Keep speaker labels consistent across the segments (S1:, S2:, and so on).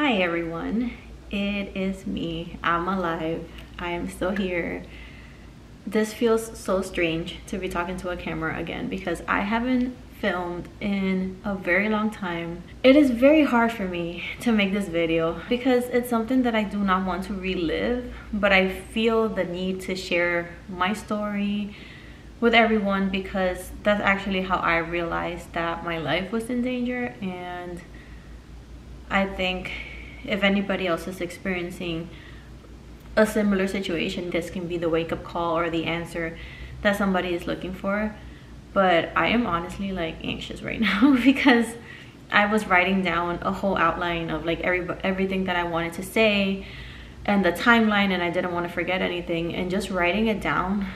S1: Hi everyone, it is me. I'm alive. I am still here. This feels so strange to be talking to a camera again because I haven't filmed in a very long time. It is very hard for me to make this video because it's something that I do not want to relive, but I feel the need to share my story with everyone because that's actually how I realized that my life was in danger. And I think if anybody else is experiencing a similar situation, this can be the wake-up call or the answer that somebody is looking for. But I am honestly like anxious right now because I was writing down a whole outline of like everything that I wanted to say and the timeline, and I didn't want to forget anything, and just writing it down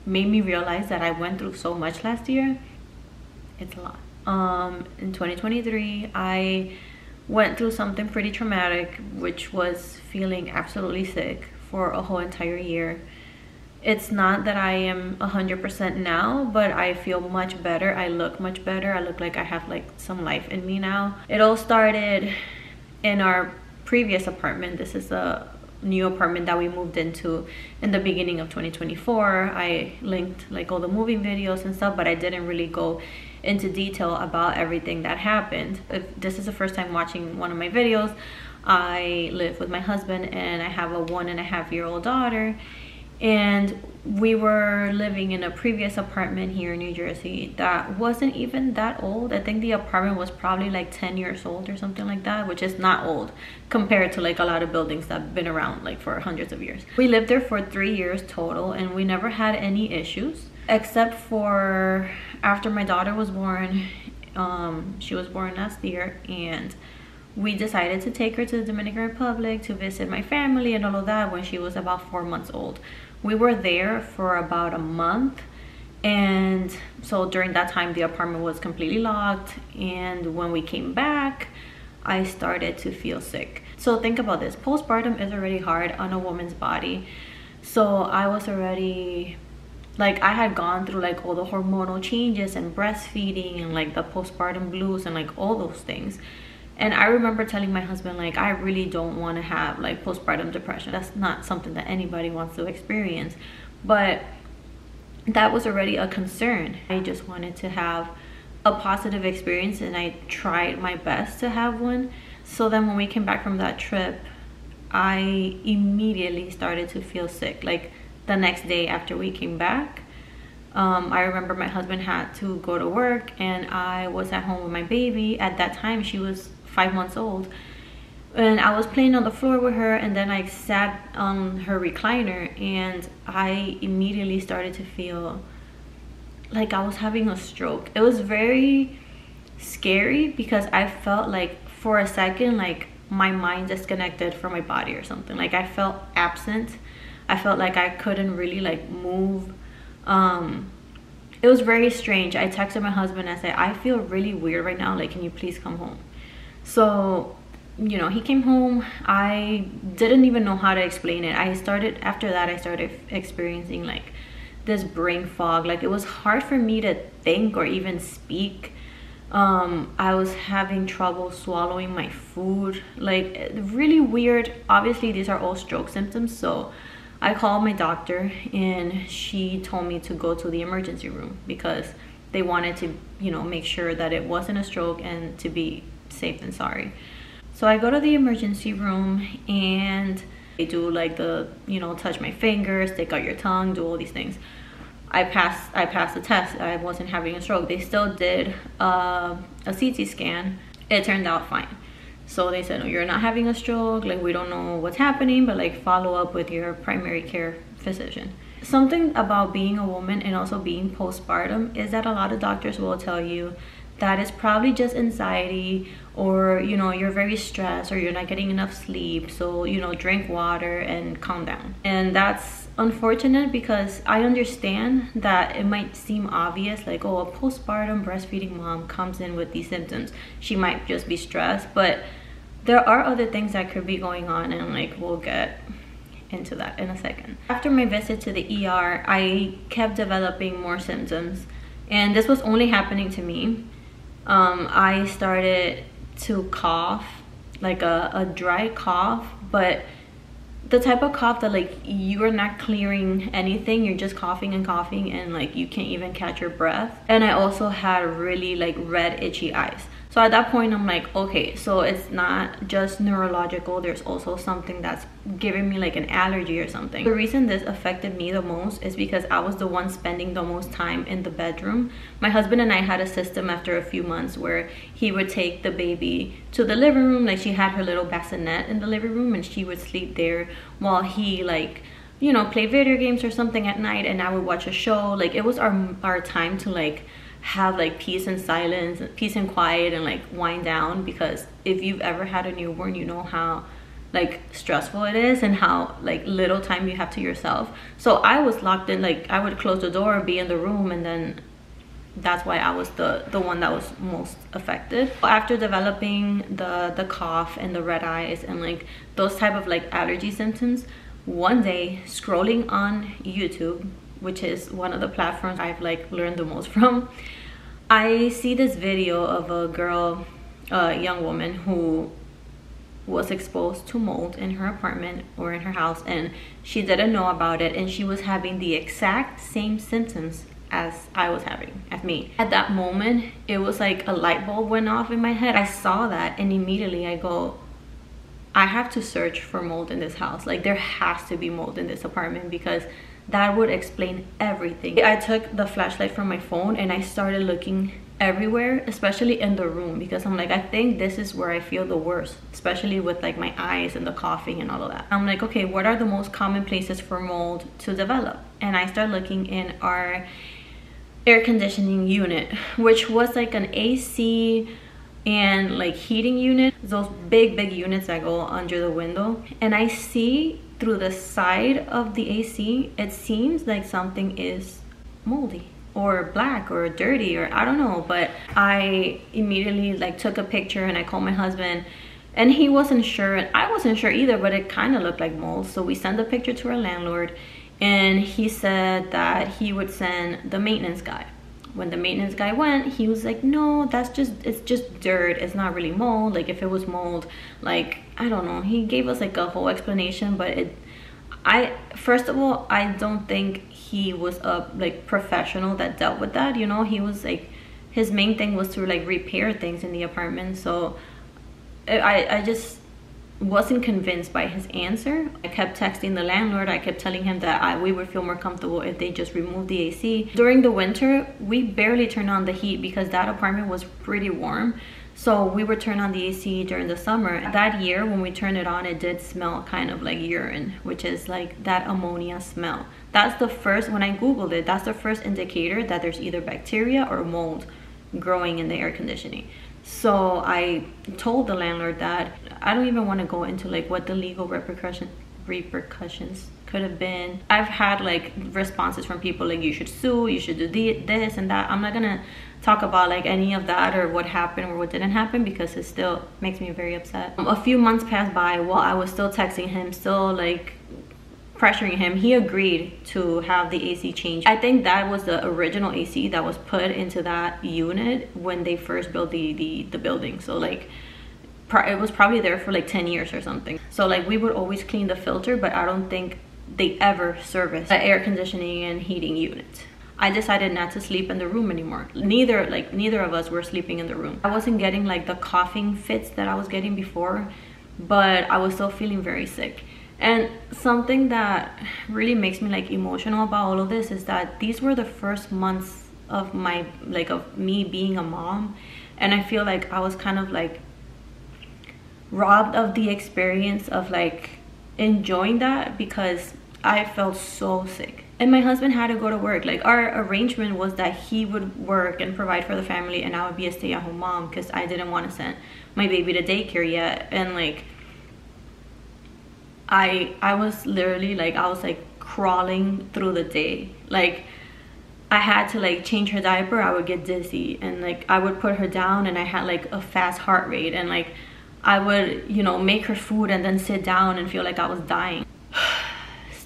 S1: made me realize that I went through so much last year. It's a lot. In 2023 I went through something pretty traumatic, which was feeling absolutely sick for a whole entire year. It's not that I am 100% now, but I feel much better. I look much better. I look like I have like some life in me now. It all started in our previous apartment. This is a new apartment that we moved into in the beginning of 2024. I linked like all the moving videos and stuff, but I didn't really go into detail about everything that happened. If this is the first time watching one of my videos, I live with my husband and I have a 1.5-year-old daughter, and we were living in a previous apartment here in New Jersey that wasn't even that old. I think the apartment was probably like 10 years old or something like that, which is not old compared to like a lot of buildings that have been around like for hundreds of years. We lived there for 3 years total and we never had any issues except for after my daughter was born. She was born last year, and we decided to take her to the Dominican Republic to visit my family and all of that when she was about 4 months old. We were there for about a month, and so during that time the apartment was completely locked, and when we came back I started to feel sick. So think about this, postpartum is already hard on a woman's body. So I was already like, I had gone through like all the hormonal changes and breastfeeding and like the postpartum blues and like all those things. And I remember telling my husband, like, I really don't want to have like postpartum depression. That's not something that anybody wants to experience. But that was already a concern. I just wanted to have a positive experience, and I tried my best to have one. So then when we came back from that trip, I immediately started to feel sick. Like the next day after we came back, I remember my husband had to go to work and I was at home with my baby. At that time she was 5 months old, and I was playing on the floor with her, and then I sat on her recliner and I immediately started to feel like I was having a stroke. It was very scary because I felt like for a second like my mind disconnected from my body or something. Like I felt absent. I felt like I couldn't really like move. It was very strange. I texted my husband and I said, I feel really weird right now, like can you please come home? So, you know, he came home. I didn't even know how to explain it. After that I started experiencing like this brain fog. Like it was hard for me to think or even speak. I was having trouble swallowing my food, like really weird. Obviously these are all stroke symptoms, so I called my doctor and she told me to go to the emergency room because they wanted to, you know, make sure that it wasn't a stroke and to be safe than sorry. So I go to the emergency room and they do like the, you know, touch my fingers, take out your tongue, do all these things. I passed the test. I wasn't having a stroke. They still did a CT scan. It turned out fine. So they said, no, you're not having a stroke, like we don't know what's happening, but like follow up with your primary care physician. Something about being a woman and also being postpartum is that a lot of doctors will tell you that it's probably just anxiety, or you know, you're very stressed or you're not getting enough sleep, so you know, drink water and calm down. And that's unfortunate because I understand that it might seem obvious, like, oh, a postpartum breastfeeding mom comes in with these symptoms, she might just be stressed, but there are other things that could be going on, and like we'll get into that in a second. After my visit to the ER, I kept developing more symptoms, and this was only happening to me. I started to cough like a dry cough, but the type of cough that like you are not clearing anything, you're just coughing and coughing and like you can't even catch your breath. And I also had really like red itchy eyes. So at that point I'm like, okay, so it's not just neurological, there's also something that's giving me like an allergy or something. The reason this affected me the most is because I was the one spending the most time in the bedroom. My husband and I had a system after a few months where he would take the baby to the living room. Like she had her little bassinet in the living room and she would sleep there while he like, you know, play video games or something at night, and I would watch a show. Like it was our time to like have like peace and silence, peace and quiet, and like wind down, because if you've ever had a newborn, you know how like stressful it is and how like little time you have to yourself. So I was locked in, like I would close the door, be in the room, and then that's why I was the one that was most affected. After developing the cough and the red eyes and like those type of like allergy symptoms, one day scrolling on YouTube, which is one of the platforms I've like learned the most from, I see this video of a girl, a young woman who was exposed to mold in her apartment or in her house, and she didn't know about it, and she was having the exact same symptoms as I was having, as me. At that moment, it was like a light bulb went off in my head. I saw that and immediately I go, I have to search for mold in this house. Like there has to be mold in this apartment, because that would explain everything. I took the flashlight from my phone and I started looking everywhere, especially in the room, because I'm like, I think this is where I feel the worst, especially with like my eyes and the coughing and all of that. I'm like, okay, what are the most common places for mold to develop? And I started looking in our air conditioning unit, which was like an AC and like heating unit, those big units that go under the window. And I see through the side of the AC, it seems like something is moldy or black or dirty, or I don't know. But I immediately like took a picture and I called my husband, and he wasn't sure and I wasn't sure either, but it kind of looked like mold. So we sent the picture to our landlord, and he said that he would send the maintenance guy. When the maintenance guy went, he was like, no, that's just, it's just dirt, it's not really mold. Like if it was mold, like I don't know, he gave us like a whole explanation. But first of all, I don't think he was a like professional that dealt with that, you know. He was like, his main thing was to like repair things in the apartment. So I just wasn't convinced by his answer. I kept texting the landlord. I kept telling him that we would feel more comfortable if they just removed the AC. During the winter, we barely turned on the heat because that apartment was pretty warm. So we would turn on the AC during the summer. That year when we turned it on, it did smell kind of like urine, which is like that ammonia smell. That's the first, when I Googled it, that's the first indicator that there's either bacteria or mold growing in the air conditioning. So I told the landlord that I don't even want to go into like what the legal repercussions could have been. I've had like responses from people like, you should sue, you should do this and that. I'm not gonna talk about like any of that or what happened or what didn't happen, because it still makes me very upset. A few months passed by while I was still texting him, still like pressuring him. He agreed to have the AC changed. I think that was the original AC that was put into that unit when they first built the building. So like it was probably there for like 10 years or something. So like we would always clean the filter, but I don't think they ever serviced the air conditioning and heating unit. I decided not to sleep in the room anymore. Neither of us were sleeping in the room. I wasn't getting like the coughing fits that I was getting before, but I was still feeling very sick. And something that really makes me like emotional about all of this is that these were the first months of my of me being a mom, and I feel like I was kind of like robbed of the experience of like enjoying that because I felt so sick. And my husband had to go to work. Like our arrangement was that he would work and provide for the family, and I would be a stay-at-home mom because I didn't want to send my baby to daycare yet. And like I was literally like, I was like crawling through the day. Like I had to like change her diaper, I would get dizzy, and like I would put her down and I had like a fast heart rate, and like I would, you know, make her food and then sit down and feel like I was dying.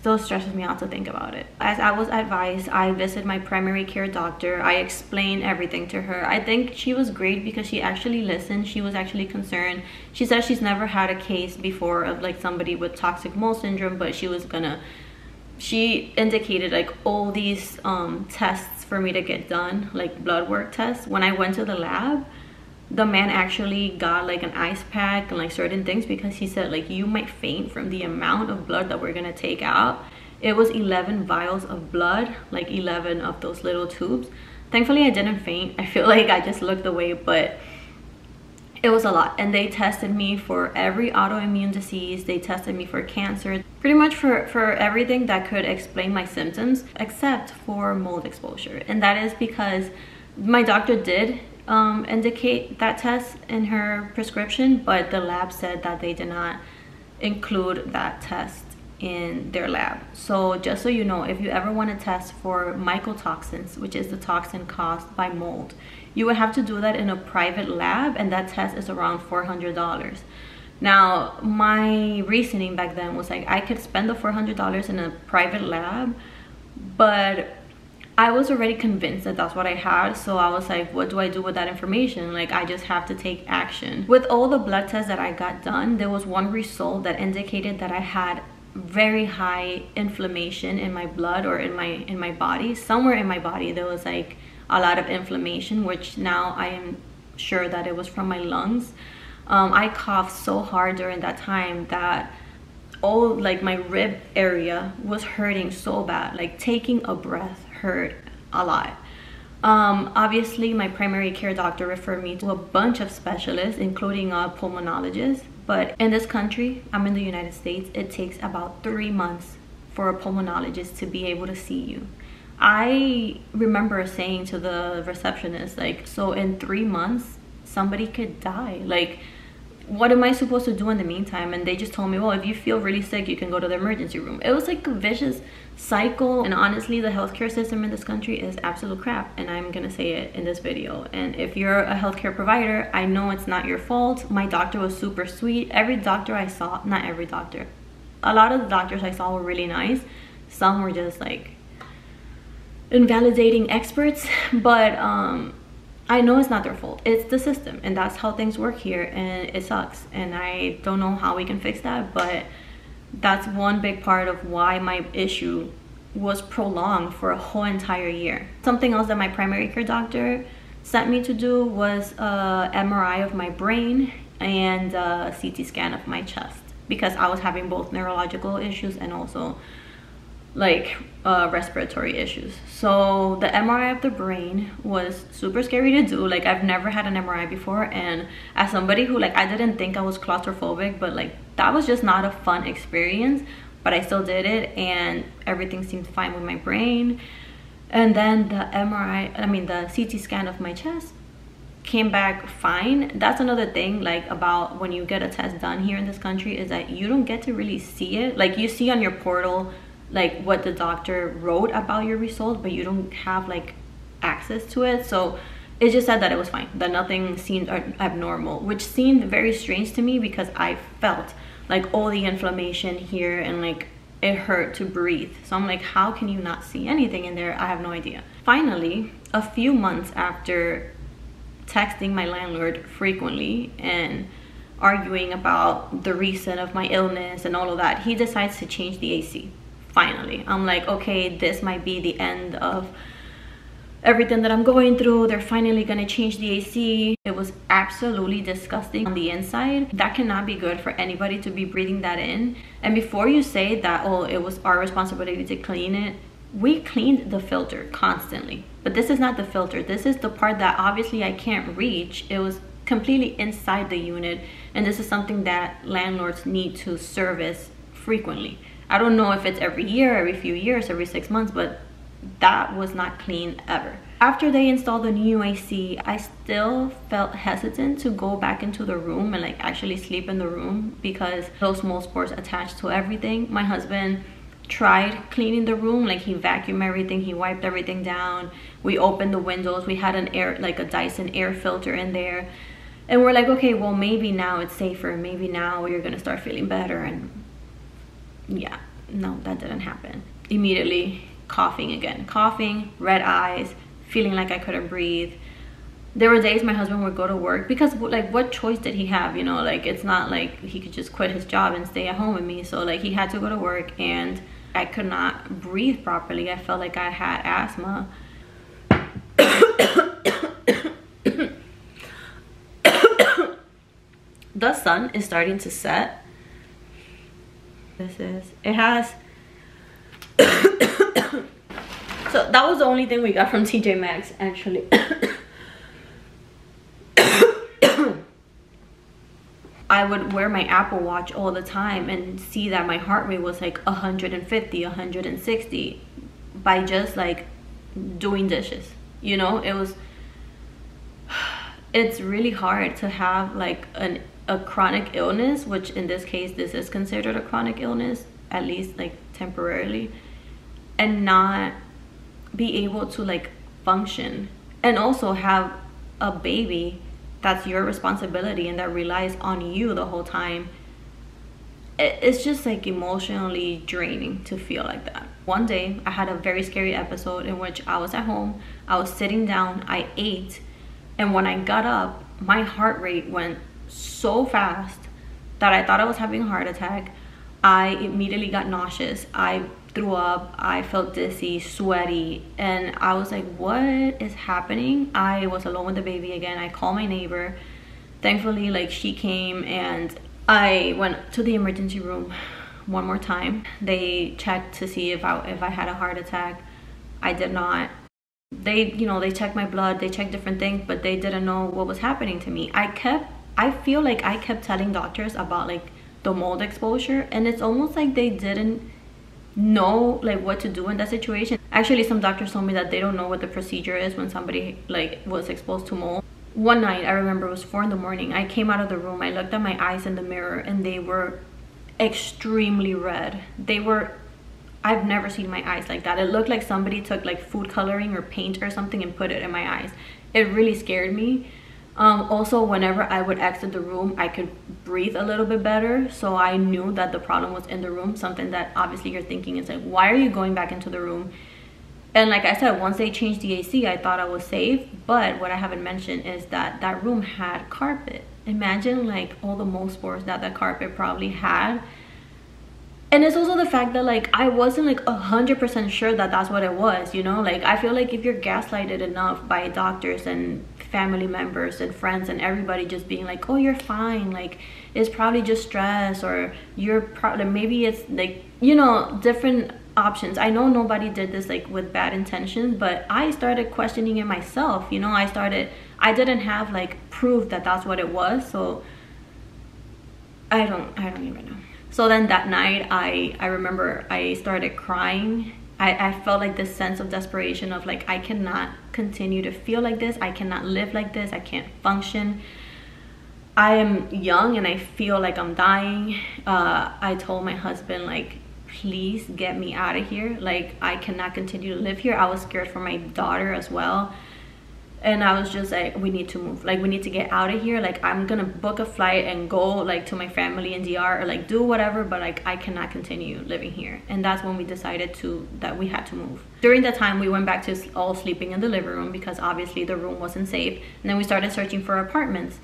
S1: still stresses me out to think about it. As I was advised, I visited my primary care doctor. I explained everything to her. I think she was great because she actually listened. She was actually concerned. She said she's never had a case before of like somebody with toxic mold syndrome, but she indicated like all these tests for me to get done, like blood work tests. When I went to the lab, the man actually got like an ice pack and like certain things because he said like you might faint from the amount of blood that we're gonna take out. It was 11 vials of blood, like 11 of those little tubes. Thankfully I didn't faint. I feel like I just looked away, but it was a lot. And they tested me for every autoimmune disease. They tested me for cancer, pretty much for everything that could explain my symptoms except for mold exposure. And that is because my doctor did indicate that test in her prescription, but the lab said that they did not include that test in their lab. So just so you know, if you ever want to test for mycotoxins, which is the toxin caused by mold, you would have to do that in a private lab, and that test is around $400. Now, my reasoning back then was like, I could spend the $400 in a private lab, but I was already convinced that that's what I had. So I was like, what do I do with that information? Like, I just have to take action. With all the blood tests that I got done, there was one result that indicated that I had very high inflammation in my blood, or in my body. Somewhere in my body there was like a lot of inflammation, which now I am sure that it was from my lungs. I coughed so hard during that time that all like my rib area was hurting so bad. Like taking a breath hurt a lot. Obviously my primary care doctor referred me to a bunch of specialists, including a pulmonologist. But in this country, I'm in the United States, it takes about 3 months for a pulmonologist to be able to see you. I remember saying to the receptionist, like, so in 3 months somebody could die. Like, what am I supposed to do in the meantime? And they just told me, well, if you feel really sick, you can go to the emergency room. It was like a vicious cycle. And honestly, the healthcare system in this country is absolute crap, and I'm gonna say it in this video. And if you're a healthcare provider, I know it's not your fault. My doctor was super sweet. Every doctor I saw, not every doctor, a lot of the doctors I saw were really nice. Some were just like invalidating experts, but I know it's not their fault. It's the system, and that's how things work here, and it sucks. And I don't know how we can fix that, but that's one big part of why my issue was prolonged for a whole entire year. Something else that my primary care doctor sent me to do was a MRI of my brain and a CT scan of my chest, because I was having both neurological issues and also like respiratory issues. So the MRI of the brain was super scary to do. Like, I've never had an MRI before, and as somebody who, like, I didn't think I was claustrophobic, but like that was just not a fun experience, but I still did it, and everything seemed fine with my brain. And then the the CT scan of my chest came back fine. That's another thing, like, about when you get a test done here in this country, is that you don't get to really see it. Like, you see on your portal like what the doctor wrote about your result, but you don't have like access to it. So it just said that it was fine, that nothing seemed abnormal, which seemed very strange to me because I felt like all the inflammation here, and like it hurt to breathe. So I'm like, how can you not see anything in there? I have no idea. Finally, a few months after texting my landlord frequently and arguing about the reason of my illness and all of that, he decides to change the AC. Finally, I'm like, okay, this might be the end of everything that I'm going through. They're finally gonna change the AC. It was absolutely disgusting on the inside. That cannot be good for anybody to be breathing that in. And before you say that, oh, it was our responsibility to clean it, we cleaned the filter constantly. But this is not the filter. This is the part that obviously I can't reach. It was completely inside the unit, and this is something that landlords need to service frequently. I don't know if it's every year, every few years, every 6 months, but that was not clean ever. After they installed the new AC, I still felt hesitant to go back into the room and like actually sleep in the room because those mold spores attached to everything. My husband tried cleaning the room, like he vacuumed everything, he wiped everything down. We opened the windows, we had an air, like a Dyson air filter in there. And we're like, okay, well, maybe now it's safer. Maybe now you're gonna start feeling better. And yeah, no, that didn't happen. Immediately coughing again, coughing, red eyes, feeling like I couldn't breathe. There were days my husband would go to work because, like, what choice did he have? You know, like, it's not like he could just quit his job and stay at home with me. So like, he had to go to work, and I could not breathe properly. I felt like I had asthma. The sun is starting to set. It has so that was the only thing we got from TJ Maxx, actually. I would wear my Apple Watch all the time and see that my heart rate was like 150, 160 by just like doing dishes. You know, it's really hard to have like a chronic illness, which in this case, this is considered a chronic illness, at least like temporarily, and not be able to like function, and also have a baby that's your responsibility and that relies on you the whole time. It's just like emotionally draining to feel like that. One day I had a very scary episode in which I was at home, I was sitting down, I ate, and when I got up, my heart rate went so fast that I thought I was having a heart attack. I immediately got nauseous, I threw up, I felt dizzy, sweaty, and I was like, what is happening? I was alone with the baby again. I called my neighbor. Thankfully, like, she came, and I went to the emergency room one more time. They checked to see if I had a heart attack. I did not. They, you know, they checked my blood, they checked different things, but they didn't know what was happening to me. I feel like I kept telling doctors about like the mold exposure, and it's almost like they didn't know like what to do in that situation. Actually, some doctors told me that they don't know what the procedure is when somebody like was exposed to mold. One night, I remember it was 4 in the morning, I came out of the room, I looked at my eyes in the mirror, and they were extremely red. I've never seen my eyes like that. It looked like somebody took like food coloring or paint or something and put it in my eyes. It really scared me. Also, whenever I would exit the room, I could breathe a little bit better, so I knew that the problem was in the room. Something that obviously you're thinking is like, why are you going back into the room? And like I said, once they changed the AC, I thought I was safe. But what I haven't mentioned is that that room had carpet. Imagine like all the mold spores that carpet probably had. And it's also the fact that like I wasn't like 100% sure that that's what it was, you know? Like, I feel like if you're gaslighted enough by doctors and family members and friends and everybody just being like, oh, you're fine, like it's probably just stress, or you're probably, maybe it's like, you know, different options. I know nobody did this like with bad intentions, but I started questioning it myself, you know? I didn't have like proof that that's what it was, so I don't even know. So then that night, I remember I started crying. I felt like this sense of desperation of like, I cannot continue to feel like this. I cannot live like this. I can't function. I am young and I feel like I'm dying. I told my husband, like, please get me out of here. Like, I cannot continue to live here. I was scared for my daughter as well. And I was just like, we need to move. Like, we need to get out of here. Like, I'm gonna book a flight and go like to my family in DR, or like do whatever, but like I cannot continue living here. And that's when we decided that we had to move. During that time, we went back to all sleeping in the living room because obviously the room wasn't safe. And then we started searching for apartments.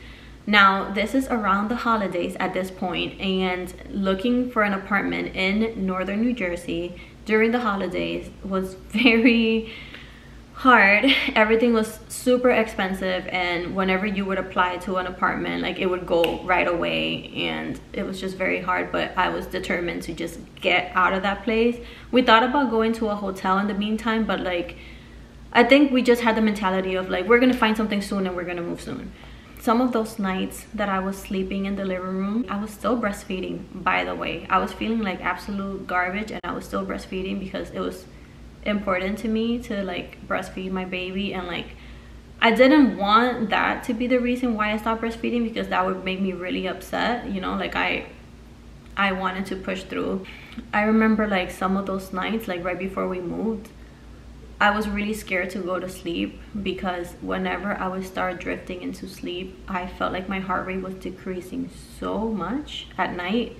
S1: Now, this is around the holidays at this point, and looking for an apartment in northern New Jersey during the holidays was very hard. Everything was super expensive, and whenever you would apply to an apartment, like, it would go right away, and it was just very hard. But I was determined to just get out of that place. We thought about going to a hotel in the meantime, but like, I think we just had the mentality of like, we're gonna find something soon and we're gonna move soon. Some of those nights that I was sleeping in the living room, I was still breastfeeding, by the way. I was feeling like absolute garbage, and I was still breastfeeding because it was important to me to like breastfeed my baby. And like, I didn't want that to be the reason why I stopped breastfeeding, because that would make me really upset, you know? Like, I wanted to push through. I remember like some of those nights, like right before we moved, I was really scared to go to sleep, because whenever I would start drifting into sleep, I felt like my heart rate was decreasing so much at night.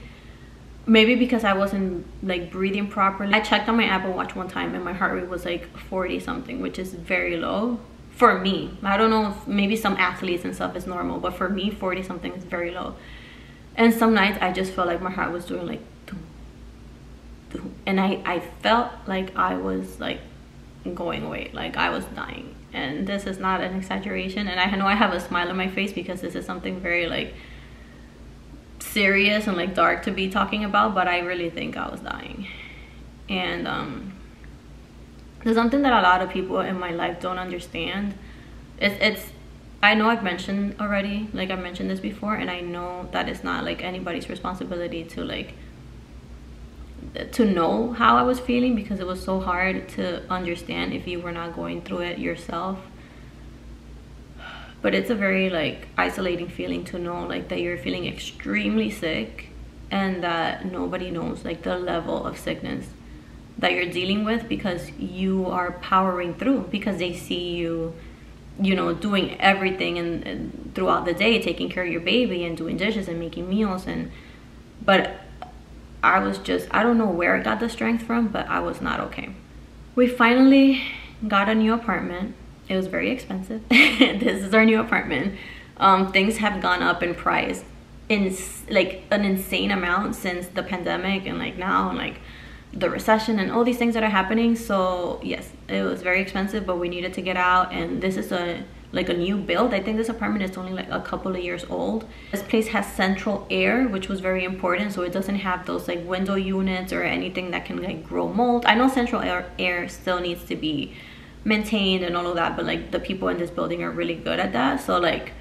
S1: maybe because I wasn't like breathing properly. I checked on my Apple Watch one time and my heart rate was like 40 something, which is very low for me. I don't know if maybe some athletes and stuff is normal, but for me 40 something is very low. And some nights I just felt like my heart was doing like dum, dum. And I felt like I was like going away, like I was dying. And this is not an exaggeration, and I know I have a smile on my face because this is something very like serious and like dark to be talking about, but I really think I was dying. And there's something that a lot of people in my life don't understand. It's I know I've mentioned already, like I've mentioned this before, and I know that it's not like anybody's responsibility to like to know how I was feeling, because it was so hard to understand if you were not going through it yourself. But it's a very like isolating feeling to know like that you're feeling extremely sick and that nobody knows like the level of sickness that you're dealing with, because you are powering through, because they see you, you know, doing everything and throughout the day, taking care of your baby and doing dishes and making meals. And but I was just, I don't know where I got the strength from, but I was not okay. We finally got a new apartment. It was very expensive. This is our new apartment. Things have gone up in price in like an insane amount since the pandemic and like now and like the recession and all these things that are happening. So yes, it was very expensive, but we needed to get out. And this is a like a new build. I think this apartment is only like a couple of years old. This place has central air, which was very important, so it doesn't have those like window units or anything that can like grow mold. I know central air still needs to be maintained and all of that, but like the people in this building are really good at that, so like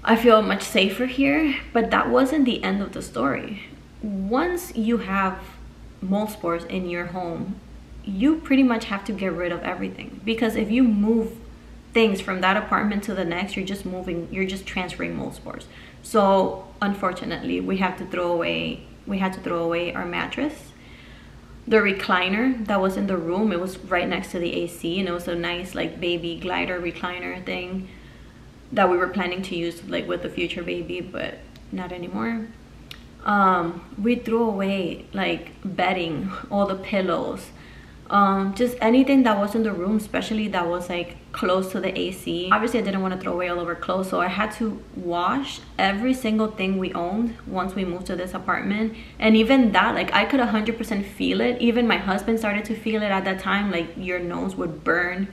S1: I feel much safer here. But that wasn't the end of the story. Once you have mold spores in your home, you pretty much have to get rid of everything, because if you move things from that apartment to the next, you're just transferring mold spores. So unfortunately we had to throw away our mattress. The recliner that was in the room, it was right next to the AC, and it was a nice like baby glider recliner thing that we were planning to use like with the future baby, but not anymore. We threw away like bedding, all the pillows, just anything that was in the room, especially that was like close to the AC. Obviously I didn't want to throw away all of our clothes, so I had to wash every single thing we owned once we moved to this apartment. And even that, like I could 100% feel it. Even my husband started to feel it at that time, like your nose would burn.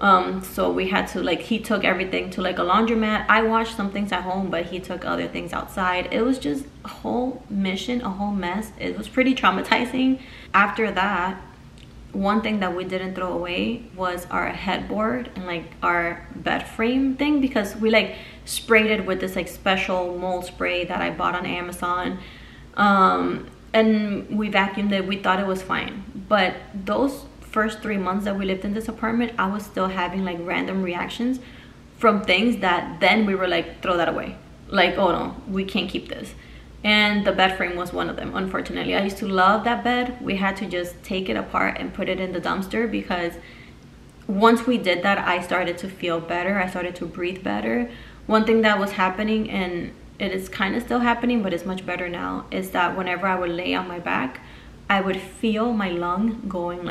S1: So we had to like, he took everything to like a laundromat. I washed some things at home, but he took other things outside. It was just a whole mission, a whole mess. It was pretty traumatizing. After that, one thing that we didn't throw away was our headboard and like our bed frame thing, because we like sprayed it with this like special mold spray that I bought on Amazon, and we vacuumed it. We thought it was fine, but those first 3 months that we lived in this apartment, I was still having like random reactions from things that then we were like, throw that away, like, oh no, we can't keep this. And the bed frame was one of them, unfortunately. I used to love that bed. We had to just take it apart and put it in the dumpster, because once we did that, I started to feel better. I started to breathe better. One thing that was happening, and it is kind of still happening, but it's much better now, is that whenever I would lay on my back, I would feel my lung going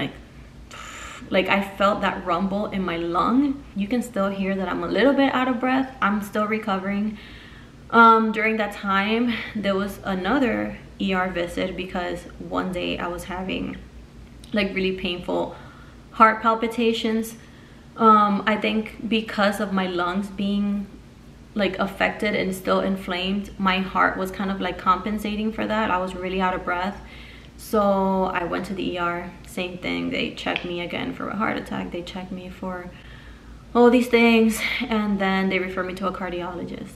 S1: like I felt that rumble in my lung. You can still hear that I'm a little bit out of breath. I'm still recovering. During that time, there was another ER visit, because one day I was having like really painful heart palpitations. I think because of my lungs being like affected and still inflamed, my heart was kind of like compensating for that. I was really out of breath. So I went to the ER, same thing. They checked me again for a heart attack. They checked me for all these things, and then they referred me to a cardiologist.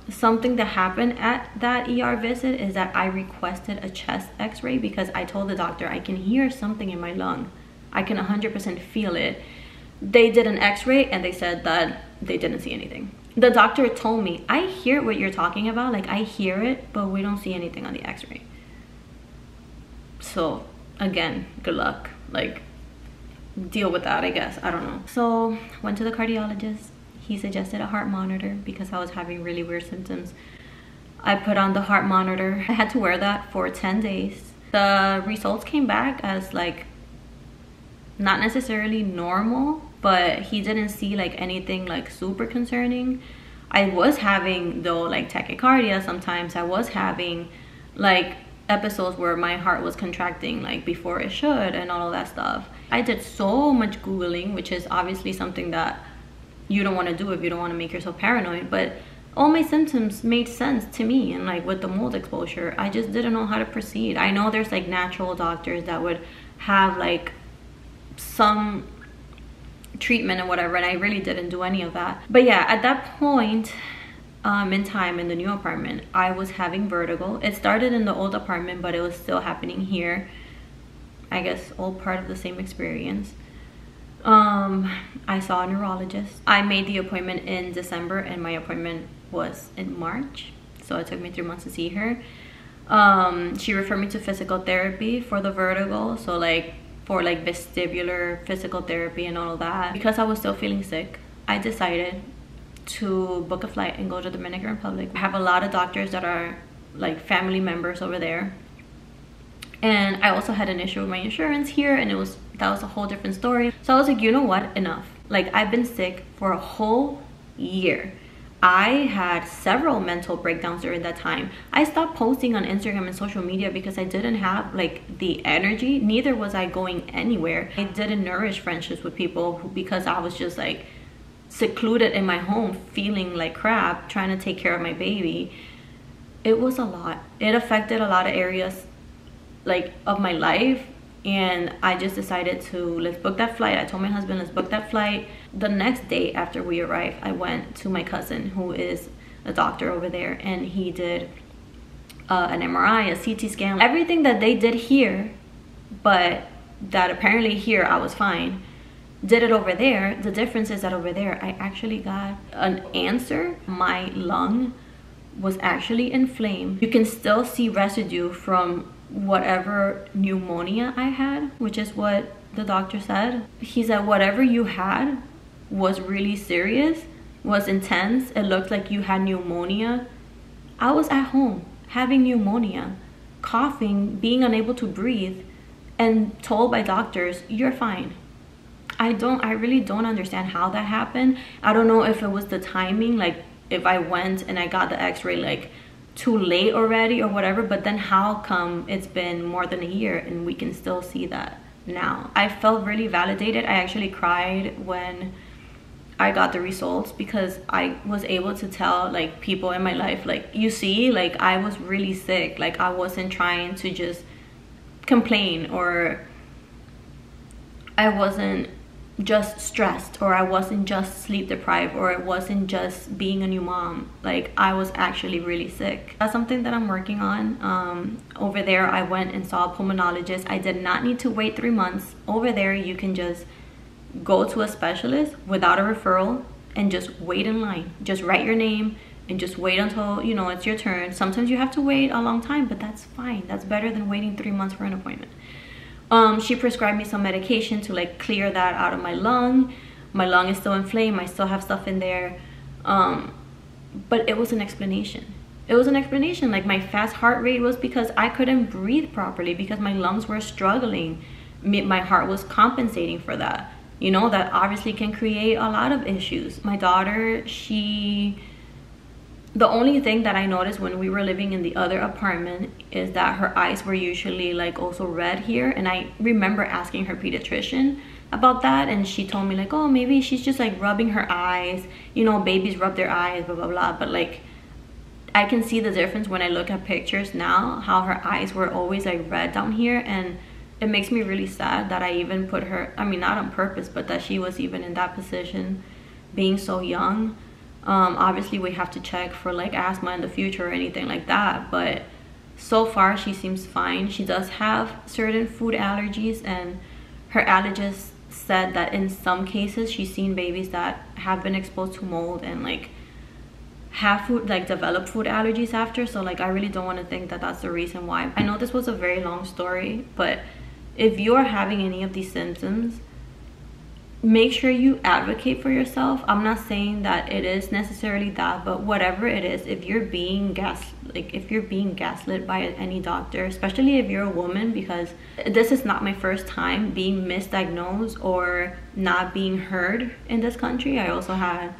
S1: Something that happened at that ER visit is that I requested a chest x-ray, because I told the doctor I can hear something in my lung. I can 100% feel it. They did an x-ray and they said that they didn't see anything. The doctor told me, I hear what you're talking about, like I hear it, but we don't see anything on the x-ray. So again, good luck, like deal with that, I guess. I don't know. So went to the cardiologist. He suggested a heart monitor because I was having really weird symptoms. I put on the heart monitor. I had to wear that for 10 days. The results came back as like not necessarily normal, but he didn't see like anything like super concerning. I was having though like tachycardia sometimes. I was having like episodes where my heart was contracting like before it should and all of that stuff. I did so much Googling, which is obviously something that you don't want to do if you don't want to make yourself paranoid, but all my symptoms made sense to me. And like with the mold exposure, I just didn't know how to proceed. I know there's like natural doctors that would have like some treatment and whatever, and I really didn't do any of that. But yeah, at that point in time in the new apartment, I was having vertigo. It started in the old apartment, but it was still happening here. I guess all part of the same experience. I saw a neurologist. I made the appointment in December and my appointment was in March, so it took me 3 months to see her. She referred me to physical therapy for the vertigo, so like for like vestibular physical therapy and all of that. Because I was still feeling sick, I decided to book a flight and go to the Dominican Republic. I have a lot of doctors that are like family members over there, and I also had an issue with my insurance here, and that was a whole different story. So I was like, you know what, enough. Like, I've been sick for a whole year. I had several mental breakdowns during that time. I stopped posting on Instagram and social media because I didn't have like the energy. Neither was I going anywhere. I didn't nourish friendships with people because I was just like secluded in my home, feeling like crap, trying to take care of my baby. It was a lot. It affected a lot of areas like of my life, and I just decided to, let's book that flight. I told my husband, let's book that flight. The next day after we arrived, I went to my cousin who is a doctor over there, and he did an MRI, a CT scan, everything that they did here, but that apparently here I was fine, did it over there. The difference is that over there I actually got an answer. My lung was actually inflamed. You can still see residue from whatever pneumonia I had, which is what the doctor said. He said whatever you had was really serious, was intense. It looked like you had pneumonia. I was at home having pneumonia, coughing, being unable to breathe, and told by doctors, you're fine. I really don't understand how that happened. I don't know if it was the timing, like if I went and I got the x-ray like too late already or whatever, but then how come it's been more than a year and we can still see that now? I felt really validated. I actually cried when I got the results because I was able to tell like people in my life, like, you see, like I was really sick. Like I wasn't trying to just complain, or I wasn't just stressed, or I wasn't just sleep deprived, or it wasn't just being a new mom. Like I was actually really sick. That's something that I'm working on. Over there I went and saw a pulmonologist. I did not need to wait 3 months. Over there you can just go to a specialist without a referral and just wait in line. Just write your name and just wait until, you know, it's your turn. Sometimes you have to wait a long time, but that's fine. That's better than waiting 3 months for an appointment. She prescribed me some medication to like clear that out of my lung. My lung is still inflamed. I still have stuff in there. But it was an explanation. It was an explanation. Like my fast heart rate was because I couldn't breathe properly because my lungs were struggling. My heart was compensating for that. You know, that obviously can create a lot of issues. My daughter, the only thing that I noticed when we were living in the other apartment is that her eyes were usually like also red here. And I remember asking her pediatrician about that, and she told me like, oh, maybe she's just like rubbing her eyes. You know, babies rub their eyes, blah, blah, blah. But like, I can see the difference when I look at pictures now, how her eyes were always like red down here. And it makes me really sad that I even put her, I mean, not on purpose, but that she was even in that position being so young. Obviously we have to check for like asthma in the future or anything like that, but so far she seems fine. She does have certain food allergies, and her allergist said that in some cases she's seen babies that have been exposed to mold and like have food, like develop food allergies after. So like I really don't want to think that that's the reason why. I know this was a very long story, but if you're having any of these symptoms, make sure you advocate for yourself. I'm not saying that it is necessarily that, but whatever it is, if you're being like if you're being gaslit by any doctor, especially if you're a woman, because this is not my first time being misdiagnosed or not being heard in this country. I also had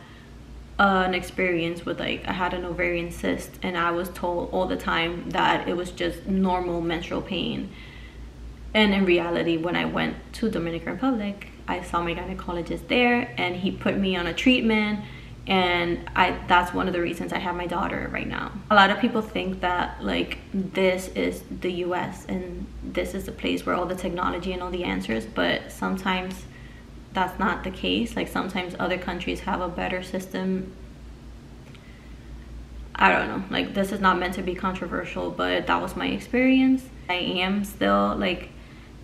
S1: an experience with, like, I had an ovarian cyst and I was told all the time that it was just normal menstrual pain. And in reality, when I went to Dominican Republic, I saw my gynecologist there and he put me on a treatment, and that's one of the reasons I have my daughter right now. A lot of people think that like this is the US and this is the place where all the technology and all the answers, but sometimes that's not the case. Like sometimes other countries have a better system. I don't know, like this is not meant to be controversial, but that was my experience. I am still like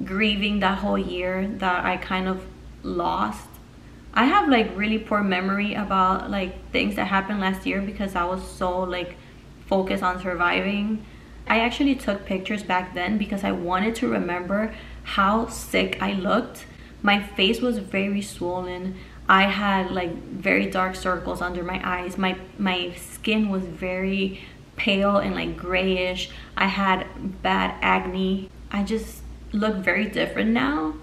S1: grieving that whole year that I kind of lost. I have like really poor memory about like things that happened last year because I was so like focused on surviving. I actually took pictures back then because I wanted to remember how sick I looked. My face was very swollen. I had like very dark circles under my eyes. My skin was very pale and like grayish. I had bad acne. I just look very different now.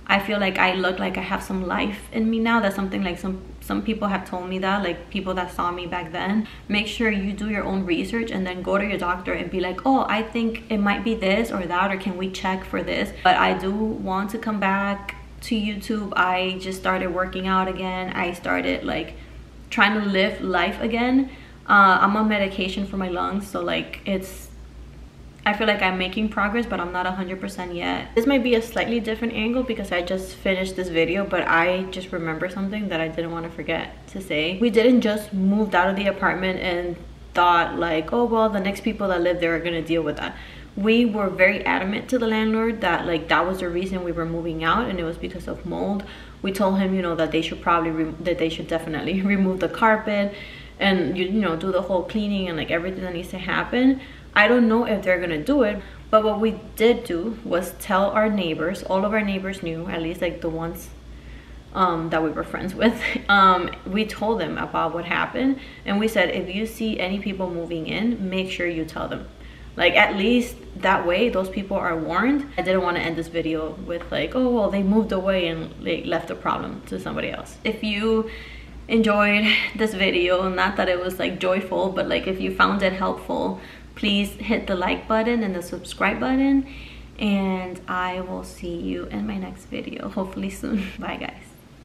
S1: I feel like I look like I have some life in me now. That's something like some people have told me that, like people that saw me back then. Make sure you do your own research and then go to your doctor and be like, oh, I think it might be this or that, or can we check for this? But I do want to come back to YouTube. I just started working out again. I started like trying to live life again. I'm on medication for my lungs, so like I feel like I'm making progress, but I'm not 100% yet. This might be a slightly different angle because I just finished this video, but I just remember something that I didn't want to forget to say. We didn't just move out of the apartment and thought like, oh well, the next people that live there are gonna deal with that. We were very adamant to the landlord that like that was the reason we were moving out, and it was because of mold. We told him, you know, that they should definitely remove the carpet and you know, do the whole cleaning and like everything that needs to happen. I don't know if they're gonna do it, but what we did do was tell our neighbors. All of our neighbors knew, at least like the ones that we were friends with. We told them about what happened, and we said, if you see any people moving in, make sure you tell them. Like at least that way those people are warned. I didn't want to end this video with like, oh well, they moved away and they left the problem to somebody else. If you enjoyed this video, not that it was like joyful, but like if you found it helpful, please hit the like button and the subscribe button, and I will see you in my next video, hopefully soon. Bye guys.